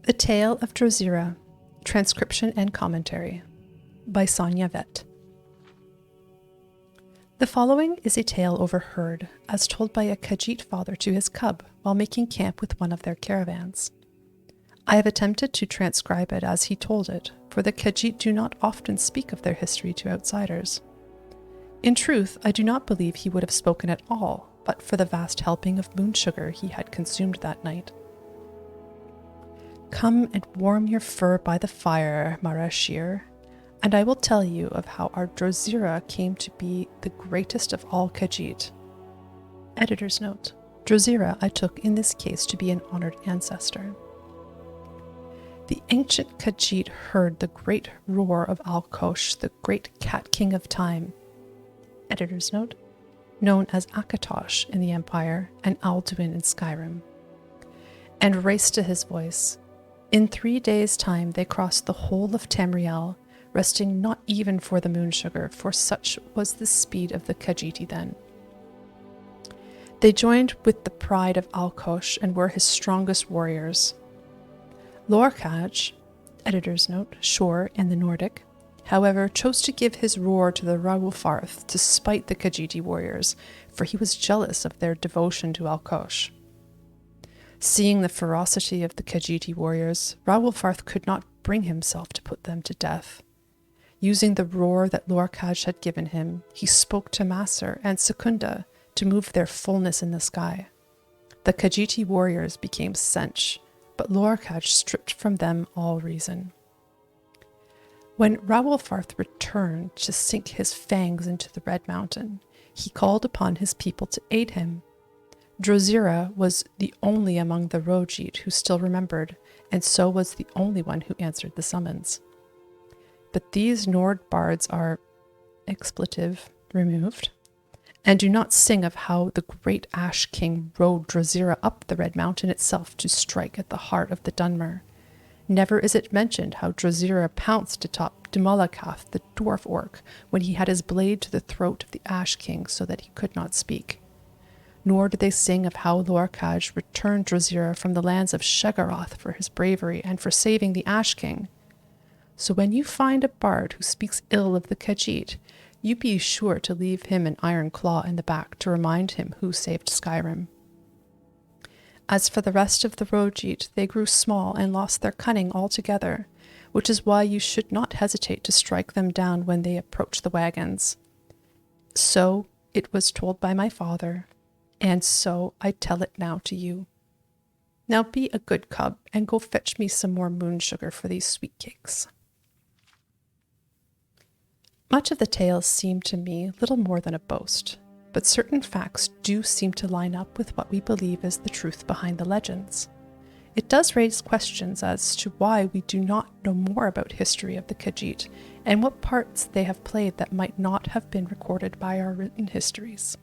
The Tale of Dro'Zira, Transcription and Commentary by Sonia Vett. The following is a tale overheard, as told by a Khajiit father to his cub while making camp with one of their caravans. I have attempted to transcribe it as he told it, for the Khajiit do not often speak of their history to outsiders. In truth, I do not believe he would have spoken at all, but for the vast helping of moon sugar he had consumed that night. Come and warm your fur by the fire, Marashir, and I will tell you of how our Dro'Zira came to be the greatest of all Khajiit. Editor's note: Dro'Zira I took in this case to be an honored ancestor. The ancient Khajiit heard the great roar of Alkosh, the great cat king of time. Editor's note: known as Akatosh in the Empire and Alduin in Skyrim. And raced to his voice. In 3 days' time they crossed the whole of Tamriel, resting not even for the moon sugar, for such was the speed of the Khajiiti then. They joined with the pride of Alkosh and were his strongest warriors. Lorkhaj, editor's note, Shore in the Nordic, however, chose to give his roar to the Rawulfarth to spite the Khajiiti warriors, for he was jealous of their devotion to Alkosh. Seeing the ferocity of the Khajiiti warriors, Rawulfarth could not bring himself to put them to death. Using the roar that Lorkhaj had given him, he spoke to Masr and Secunda to move their fullness in the sky. The Khajiiti warriors became Sench, but Lorkhaj stripped from them all reason. When Rawulfarth returned to sink his fangs into the Red Mountain, he called upon his people to aid him. Dro'Zira was the only among the Rojiit who still remembered, and so was the only one who answered the summons. But these Nord bards are expletive removed, and do not sing of how the great Ash King rode Dro'Zira up the Red Mountain itself to strike at the heart of the Dunmer. Never is it mentioned how Dro'Zira pounced atop Dumalakath, the dwarf orc, when he had his blade to the throat of the Ash King so that he could not speak. Nor do they sing of how Lorkhaj returned Dro'Zira from the lands of Shegaroth for his bravery and for saving the Ash King. So when you find a bard who speaks ill of the Khajiit, you be sure to leave him an iron claw in the back to remind him who saved Skyrim. As for the rest of the Rojiit, they grew small and lost their cunning altogether, which is why you should not hesitate to strike them down when they approach the wagons. So it was told by my father, and so I tell it now to you. Now be a good cub and go fetch me some more moon sugar for these sweet cakes. Much of the tale seemed to me little more than a boast, but certain facts do seem to line up with what we believe is the truth behind the legends. It does raise questions as to why we do not know more about history of the Khajiit and what parts they have played that might not have been recorded by our written histories.